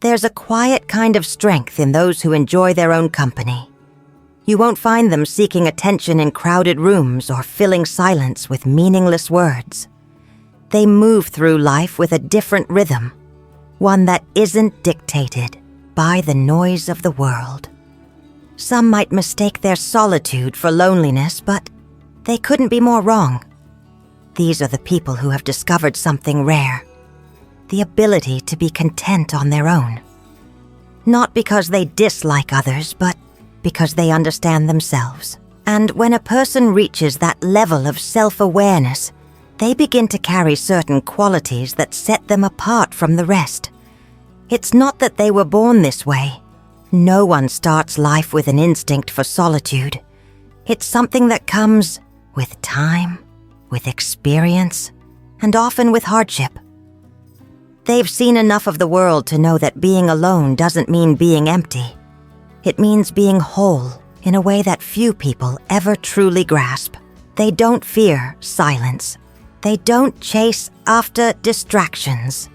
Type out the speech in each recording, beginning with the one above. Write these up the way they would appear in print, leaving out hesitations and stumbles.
There's a quiet kind of strength in those who enjoy their own company. You won't find them seeking attention in crowded rooms or filling silence with meaningless words. They move through life with a different rhythm, one that isn't dictated by the noise of the world. Some might mistake their solitude for loneliness, but they couldn't be more wrong. These are the people who have discovered something rare, the ability to be content on their own. Not because they dislike others, but because they understand themselves. And when a person reaches that level of self-awareness, they begin to carry certain qualities that set them apart from the rest. It's not that they were born this way. No one starts life with an instinct for solitude. It's something that comes with time, with experience, and often with hardship. They've seen enough of the world to know that being alone doesn't mean being empty. It means being whole in a way that few people ever truly grasp. They don't fear silence. They don't chase after distractions.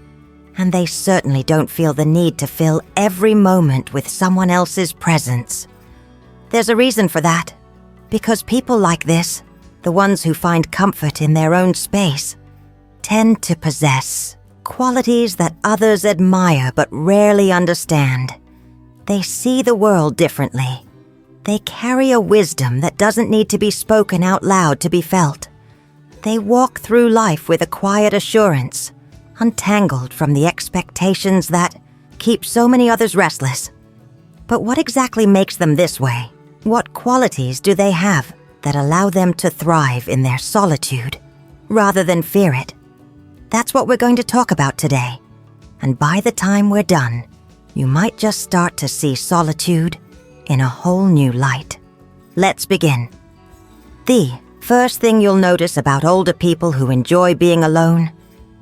And they certainly don't feel the need to fill every moment with someone else's presence. There's a reason for that. Because people like this, the ones who find comfort in their own space, tend to possess qualities that others admire but rarely understand. They see the world differently. They carry a wisdom that doesn't need to be spoken out loud to be felt. They walk through life with a quiet assurance, untangled from the expectations that keep so many others restless. But what exactly makes them this way? What qualities do they have that allow them to thrive in their solitude, rather than fear it? That's what we're going to talk about today. And by the time we're done, you might just start to see solitude in a whole new light. Let's begin. The first thing you'll notice about older people who enjoy being alone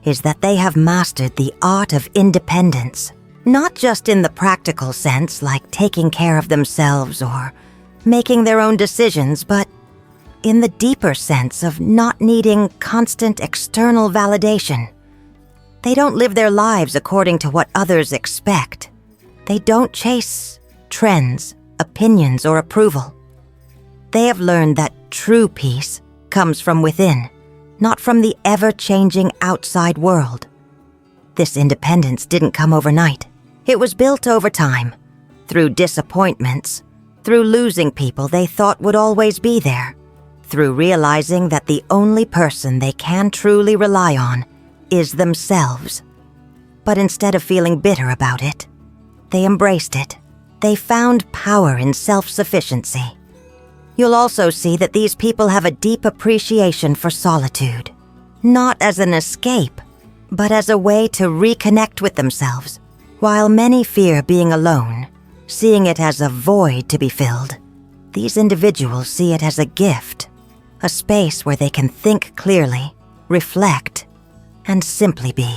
is that they have mastered the art of independence, not just in the practical sense like taking care of themselves or making their own decisions, but in the deeper sense of not needing constant external validation. They don't live their lives according to what others expect. They don't chase trends, opinions, or approval. They have learned that true peace comes from within, not from the ever-changing outside world. This independence didn't come overnight. It was built over time, through disappointments, through losing people they thought would always be there, through realizing that the only person they can truly rely on is themselves. But instead of feeling bitter about it, they embraced it. They found power in self-sufficiency. You'll also see that these people have a deep appreciation for solitude, not as an escape, but as a way to reconnect with themselves. While many fear being alone, seeing it as a void to be filled, these individuals see it as a gift, a space where they can think clearly, reflect, and simply be.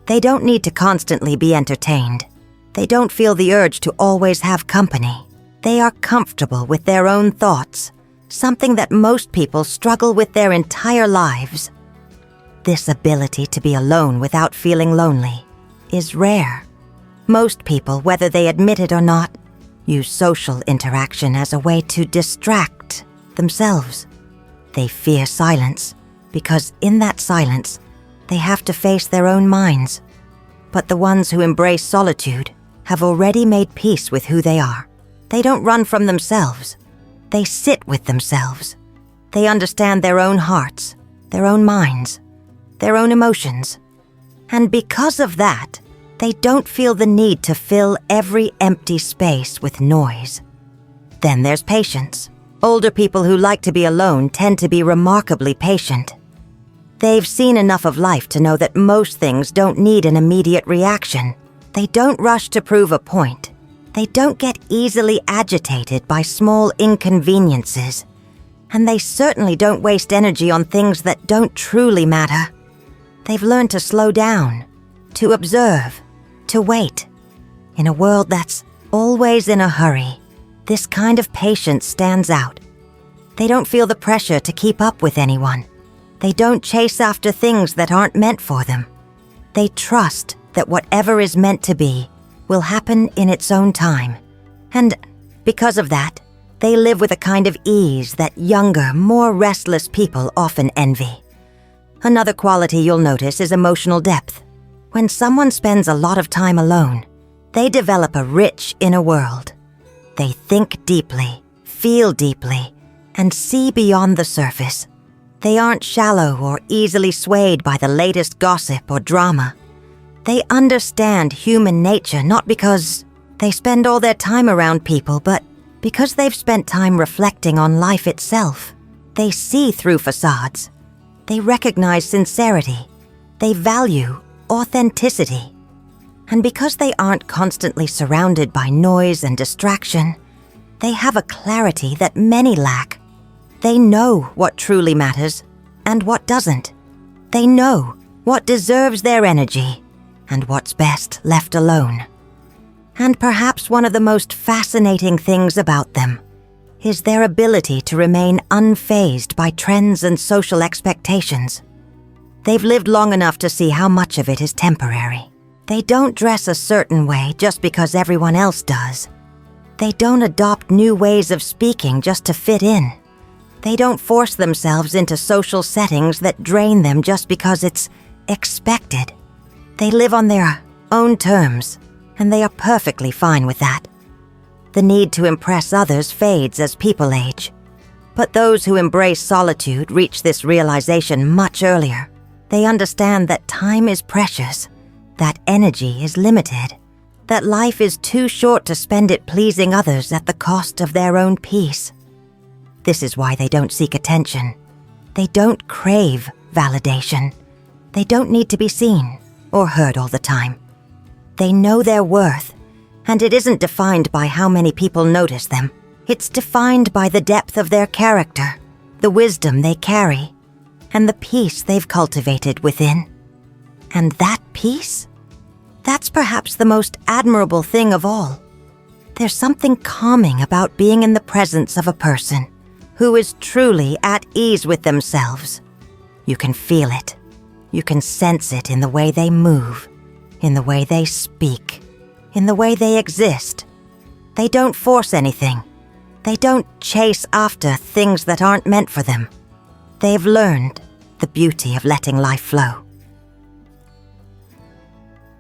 They don't need to constantly be entertained. They don't feel the urge to always have company. They are comfortable with their own thoughts, something that most people struggle with their entire lives. This ability to be alone without feeling lonely is rare. Most people, whether they admit it or not, use social interaction as a way to distract themselves. They fear silence because in that silence, they have to face their own minds. But the ones who embrace solitude have already made peace with who they are. They don't run from themselves. They sit with themselves. They understand their own hearts, their own minds, their own emotions. And because of that, they don't feel the need to fill every empty space with noise. Then there's patience. Older people who like to be alone tend to be remarkably patient. They've seen enough of life to know that most things don't need an immediate reaction. They don't rush to prove a point. They don't get easily agitated by small inconveniences. And they certainly don't waste energy on things that don't truly matter. They've learned to slow down, to observe, to wait. In a world that's always in a hurry, this kind of patience stands out. They don't feel the pressure to keep up with anyone. They don't chase after things that aren't meant for them. They trust that whatever is meant to be will happen in its own time. And because of that, they live with a kind of ease that younger, more restless people often envy. Another quality you'll notice is emotional depth. When someone spends a lot of time alone, they develop a rich inner world. They think deeply, feel deeply, and see beyond the surface. They aren't shallow or easily swayed by the latest gossip or drama. They understand human nature not because they spend all their time around people, but because they've spent time reflecting on life itself. They see through facades. They recognize sincerity. They value authenticity. And because they aren't constantly surrounded by noise and distraction, they have a clarity that many lack. They know what truly matters and what doesn't. They know what deserves their energy and what's best left alone. And perhaps one of the most fascinating things about them is their ability to remain unfazed by trends and social expectations. They've lived long enough to see how much of it is temporary. They don't dress a certain way just because everyone else does. They don't adopt new ways of speaking just to fit in. They don't force themselves into social settings that drain them just because it's expected. They live on their own terms, and they are perfectly fine with that. The need to impress others fades as people age. But those who embrace solitude reach this realization much earlier. They understand that time is precious, that energy is limited, that life is too short to spend it pleasing others at the cost of their own peace. This is why they don't seek attention. They don't crave validation. They don't need to be seen or heard all the time. They know their worth, and it isn't defined by how many people notice them. It's defined by the depth of their character, the wisdom they carry, and the peace they've cultivated within. And that peace? That's perhaps the most admirable thing of all. There's something calming about being in the presence of a person who is truly at ease with themselves. You can feel it. You can sense it in the way they move, in the way they speak, in the way they exist. They don't force anything. They don't chase after things that aren't meant for them. They've learned the beauty of letting life flow.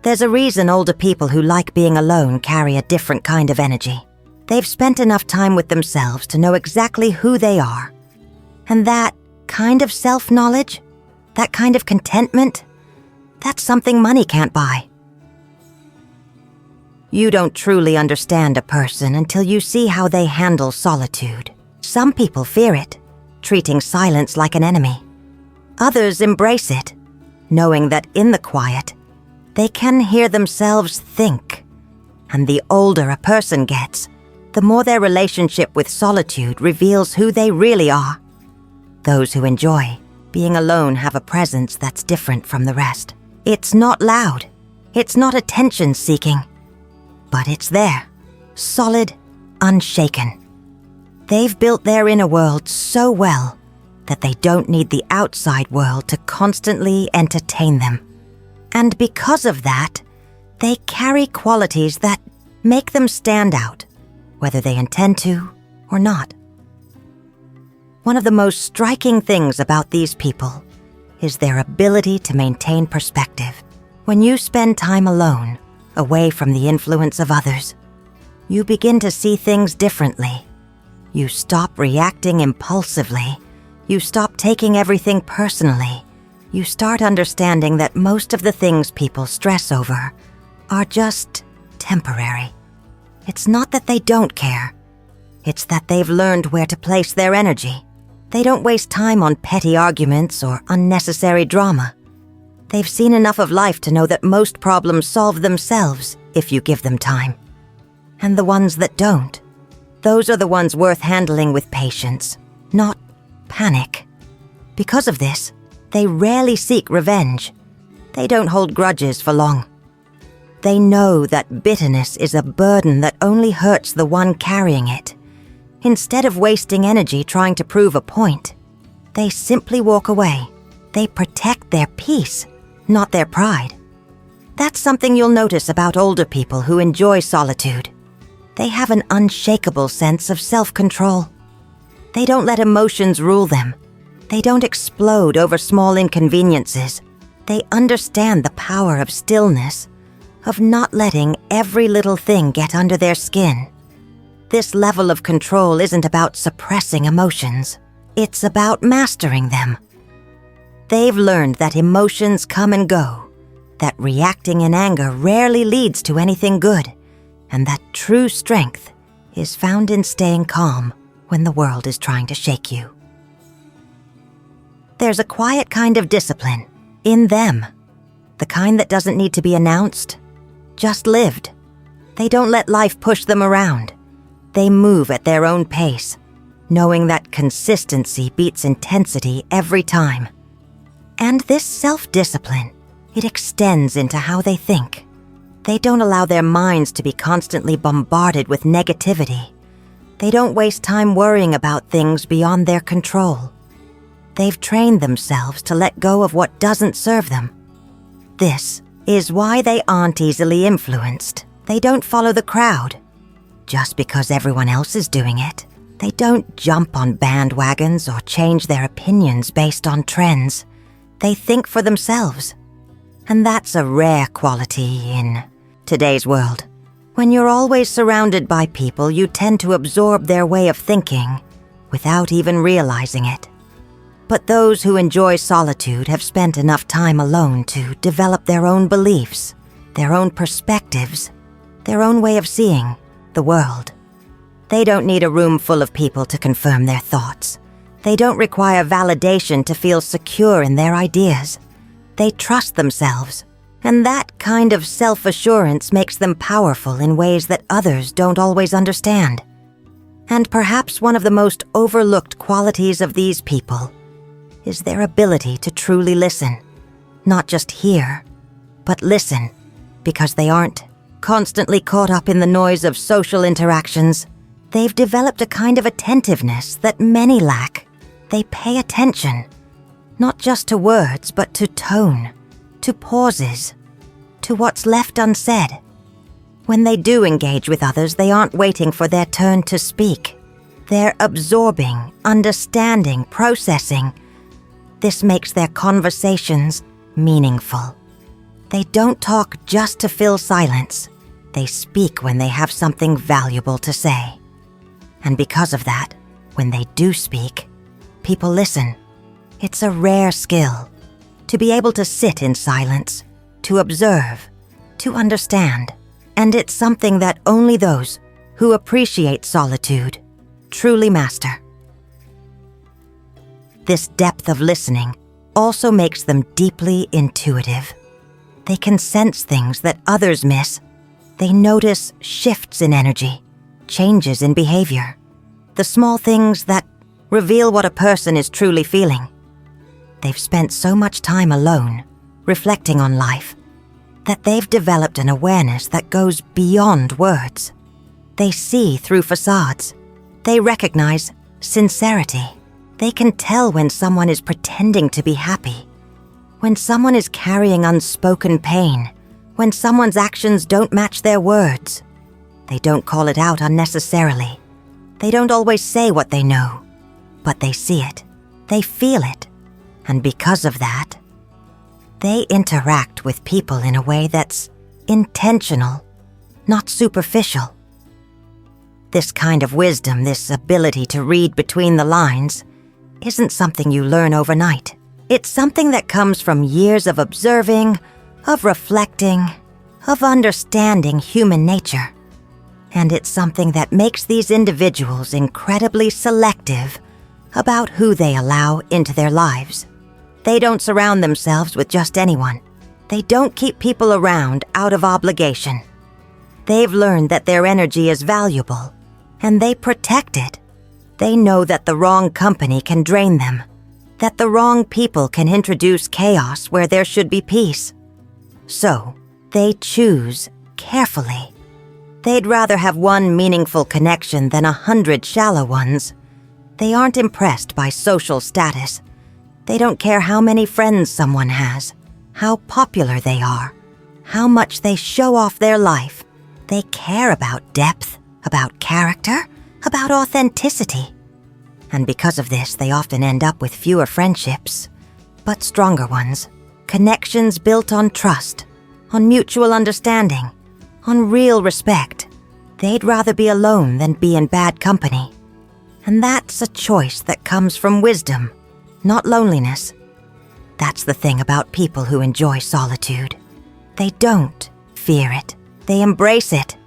There's a reason older people who like being alone carry a different kind of energy. They've spent enough time with themselves to know exactly who they are. And that kind of self-knowledge, that kind of contentment, that's something money can't buy. You don't truly understand a person until you see how they handle solitude. Some people fear it, treating silence like an enemy. Others embrace it, knowing that in the quiet, they can hear themselves think. And the older a person gets, the more their relationship with solitude reveals who they really are. Those who enjoy being alone have a presence that's different from the rest. It's not loud. It's not attention-seeking. But it's there, solid, unshaken. They've built their inner world so well that they don't need the outside world to constantly entertain them. And because of that, they carry qualities that make them stand out, whether they intend to or not. One of the most striking things about these people is their ability to maintain perspective. When you spend time alone, away from the influence of others, you begin to see things differently. You stop reacting impulsively. You stop taking everything personally. You start understanding that most of the things people stress over are just temporary. It's not that they don't care. It's that they've learned where to place their energy. They don't waste time on petty arguments or unnecessary drama. They've seen enough of life to know that most problems solve themselves if you give them time. And the ones that don't, those are the ones worth handling with patience, not panic. Because of this, they rarely seek revenge. They don't hold grudges for long. They know that bitterness is a burden that only hurts the one carrying it. Instead of wasting energy trying to prove a point, they simply walk away. They protect their peace, not their pride. That's something you'll notice about older people who enjoy solitude. They have an unshakable sense of self-control. They don't let emotions rule them. They don't explode over small inconveniences. They understand the power of stillness, of not letting every little thing get under their skin. This level of control isn't about suppressing emotions. It's about mastering them. They've learned that emotions come and go, that reacting in anger rarely leads to anything good, and that true strength is found in staying calm when the world is trying to shake you. There's a quiet kind of discipline in them, the kind that doesn't need to be announced, just lived. They don't let life push them around. They move at their own pace, knowing that consistency beats intensity every time. And this self-discipline, it extends into how they think. They don't allow their minds to be constantly bombarded with negativity. They don't waste time worrying about things beyond their control. They've trained themselves to let go of what doesn't serve them. This is why they aren't easily influenced. They don't follow the crowd. Just because everyone else is doing it, they don't jump on bandwagons or change their opinions based on trends. They think for themselves. And that's a rare quality in today's world. When you're always surrounded by people, you tend to absorb their way of thinking without even realizing it. But those who enjoy solitude have spent enough time alone to develop their own beliefs, their own perspectives, their own way of seeing the world. They don't need a room full of people to confirm their thoughts. They don't require validation to feel secure in their ideas. They trust themselves, and that kind of self-assurance makes them powerful in ways that others don't always understand. And perhaps one of the most overlooked qualities of these people is their ability to truly listen. Not just hear, but listen, because they aren't constantly caught up in the noise of social interactions. They've developed a kind of attentiveness that many lack. They pay attention, not just to words, but to tone, to pauses, to what's left unsaid. When they do engage with others, they aren't waiting for their turn to speak. They're absorbing, understanding, processing. This makes their conversations meaningful. They don't talk just to fill silence. They speak when they have something valuable to say. And because of that, when they do speak, people listen. It's a rare skill to be able to sit in silence, to observe, to understand. And it's something that only those who appreciate solitude truly master. This depth of listening also makes them deeply intuitive. They can sense things that others miss. They notice shifts in energy, changes in behavior, the small things that reveal what a person is truly feeling. They've spent so much time alone, reflecting on life, that they've developed an awareness that goes beyond words. They see through facades. They recognize sincerity. They can tell when someone is pretending to be happy, when someone is carrying unspoken pain, when someone's actions don't match their words. They don't call it out unnecessarily. They don't always say what they know, but they see it, they feel it, and because of that, they interact with people in a way that's intentional, not superficial. This kind of wisdom, this ability to read between the lines, isn't something you learn overnight. It's something that comes from years of observing, of reflecting, of understanding human nature. And it's something that makes these individuals incredibly selective about who they allow into their lives. They don't surround themselves with just anyone. They don't keep people around out of obligation. They've learned that their energy is valuable, and they protect it. They know that the wrong company can drain them, that the wrong people can introduce chaos where there should be peace. So, they choose carefully. They'd rather have one meaningful connection than 100 shallow ones. They aren't impressed by social status. They don't care how many friends someone has, how popular they are, how much they show off their life. They care about depth, about character, about authenticity. And because of this, they often end up with fewer friendships, but stronger ones. Connections built on trust, on mutual understanding, on real respect. They'd rather be alone than be in bad company. And that's a choice that comes from wisdom, not loneliness. That's the thing about people who enjoy solitude. They don't fear it. They embrace it.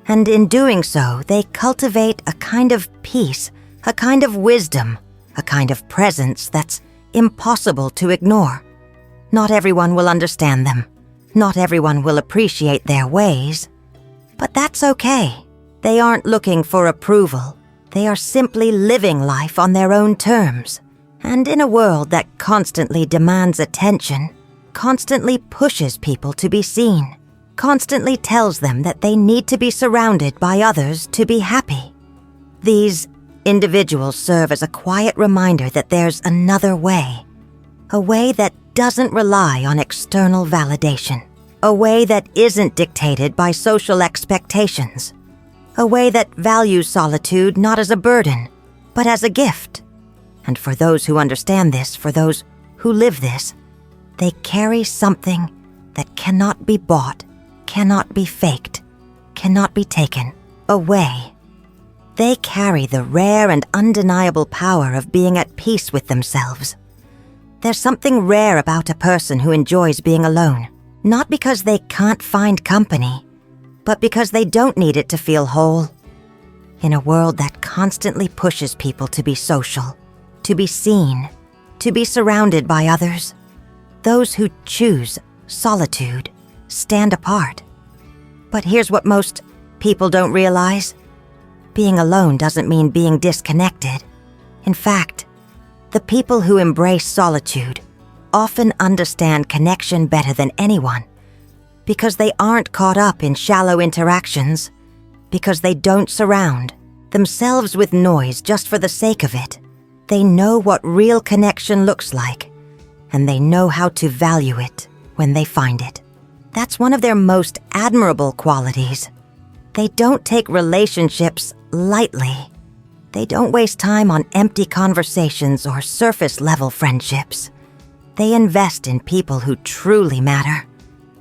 And in doing so, they cultivate a kind of peace, a kind of wisdom, a kind of presence that's impossible to ignore. Not everyone will understand them. Not everyone will appreciate their ways. But that's okay. They aren't looking for approval. They are simply living life on their own terms. And in a world that constantly demands attention, constantly pushes people to be seen, constantly tells them that they need to be surrounded by others to be happy, these individuals serve as a quiet reminder that there's another way, a way that doesn't rely on external validation, a way that isn't dictated by social expectations, a way that values solitude not as a burden, but as a gift. And for those who understand this, for those who live this, they carry something that cannot be bought, cannot be faked, cannot be taken away. They carry the rare and undeniable power of being at peace with themselves. There's something rare about a person who enjoys being alone, not because they can't find company, but because they don't need it to feel whole. In a world that constantly pushes people to be social, to be seen, to be surrounded by others, those who choose solitude stand apart. But here's what most people don't realize. Being alone doesn't mean being disconnected. In fact, the people who embrace solitude often understand connection better than anyone, because they aren't caught up in shallow interactions, because they don't surround themselves with noise just for the sake of it. They know what real connection looks like, and they know how to value it when they find it. That's one of their most admirable qualities. They don't take relationships lightly. They don't waste time on empty conversations or surface-level friendships. They invest in people who truly matter.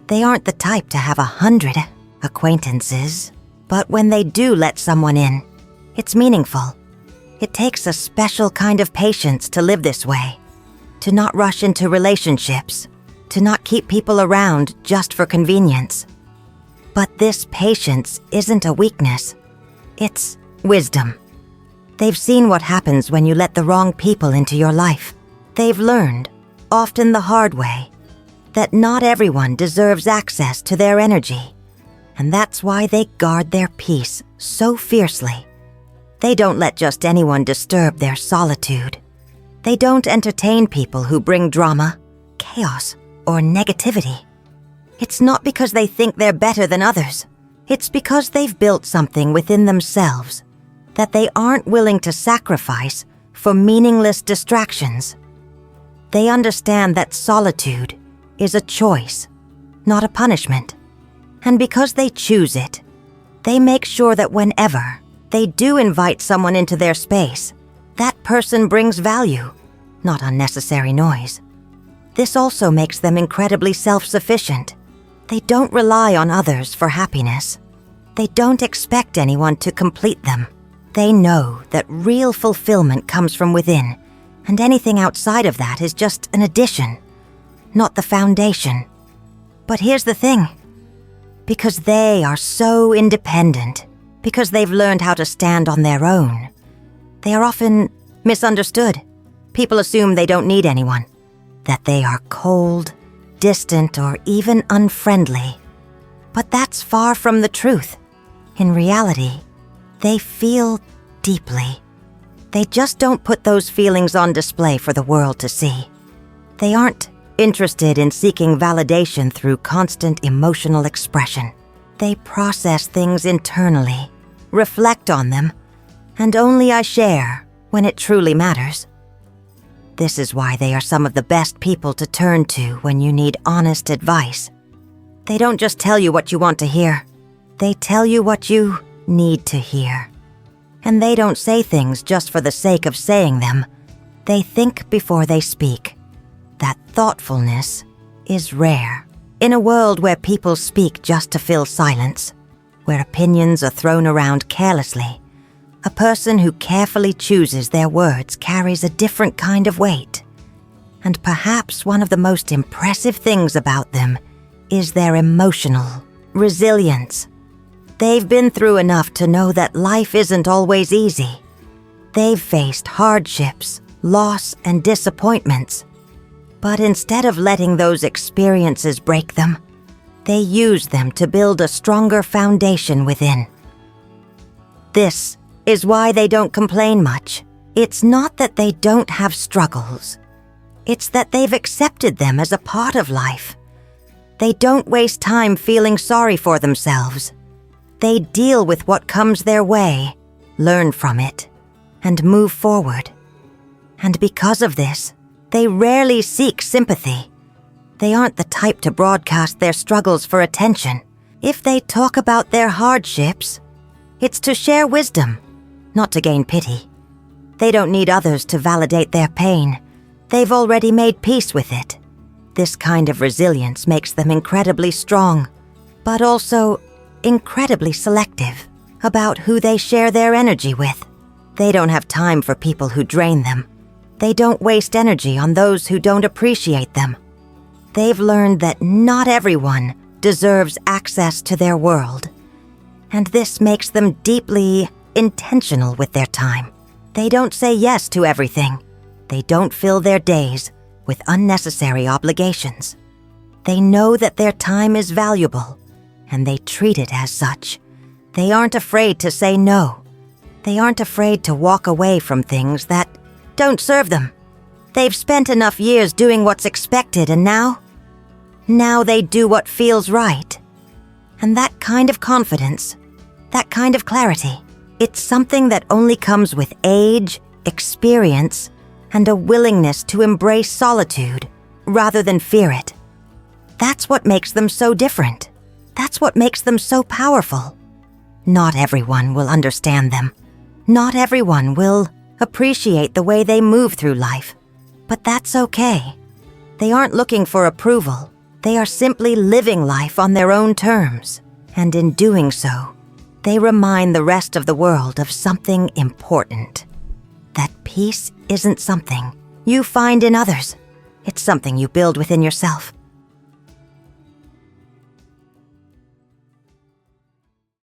They aren't the type to have 100 acquaintances, but when they do let someone in, it's meaningful. It takes a special kind of patience to live this way, to not rush into relationships, to not keep people around just for convenience. But this patience isn't a weakness. It's wisdom. They've seen what happens when you let the wrong people into your life. They've learned, often the hard way, that not everyone deserves access to their energy, and that's why they guard their peace so fiercely. They don't let just anyone disturb their solitude. They don't entertain people who bring drama, chaos, or negativity. It's not because they think they're better than others. It's because they've built something within themselves that they aren't willing to sacrifice for meaningless distractions. They understand that solitude is a choice, not a punishment. And because they choose it, they make sure that whenever they do invite someone into their space, that person brings value, not unnecessary noise. This also makes them incredibly self-sufficient. They don't rely on others for happiness. They don't expect anyone to complete them. They know that real fulfillment comes from within, and anything outside of that is just an addition, not the foundation. But here's the thing. Because they are so independent, because they've learned how to stand on their own, they are often misunderstood. People assume they don't need anyone, that they are cold, distant, or even unfriendly. But that's far from the truth. In reality, they feel deeply. They just don't put those feelings on display for the world to see. They aren't interested in seeking validation through constant emotional expression. They process things internally, reflect on them, and only share when it truly matters. This is why they are some of the best people to turn to when you need honest advice. They don't just tell you what you want to hear. They tell you what you need to hear. And they don't say things just for the sake of saying them. They think before they speak. That thoughtfulness is rare. In a world where people speak just to fill silence, where opinions are thrown around carelessly, a person who carefully chooses their words carries a different kind of weight. And perhaps one of the most impressive things about them is their emotional resilience. They've been through enough to know that life isn't always easy. They've faced hardships, loss, and disappointments. But instead of letting those experiences break them, they use them to build a stronger foundation within. This is why they don't complain much. It's not that they don't have struggles. It's that they've accepted them as a part of life. They don't waste time feeling sorry for themselves. They deal with what comes their way, learn from it, and move forward. And because of this, they rarely seek sympathy. They aren't the type to broadcast their struggles for attention. If they talk about their hardships, it's to share wisdom, not to gain pity. They don't need others to validate their pain. They've already made peace with it. This kind of resilience makes them incredibly strong, but also incredibly selective about who they share their energy with. They don't have time for people who drain them. They don't waste energy on those who don't appreciate them. They've learned that not everyone deserves access to their world, and this makes them deeply intentional with their time. They don't say yes to everything. They don't fill their days with unnecessary obligations. They know that their time is valuable, and they treat it as such. They aren't afraid to say no. They aren't afraid to walk away from things that don't serve them. They've spent enough years doing what's expected, and now they do what feels right. And that kind of confidence, that kind of clarity, it's something that only comes with age, experience, and a willingness to embrace solitude rather than fear it. That's what makes them so different. That's what makes them so powerful. Not everyone will understand them. Not everyone will appreciate the way they move through life. But that's okay. They aren't looking for approval. They are simply living life on their own terms. And in doing so, they remind the rest of the world of something important. That peace isn't something you find in others. It's something you build within yourself.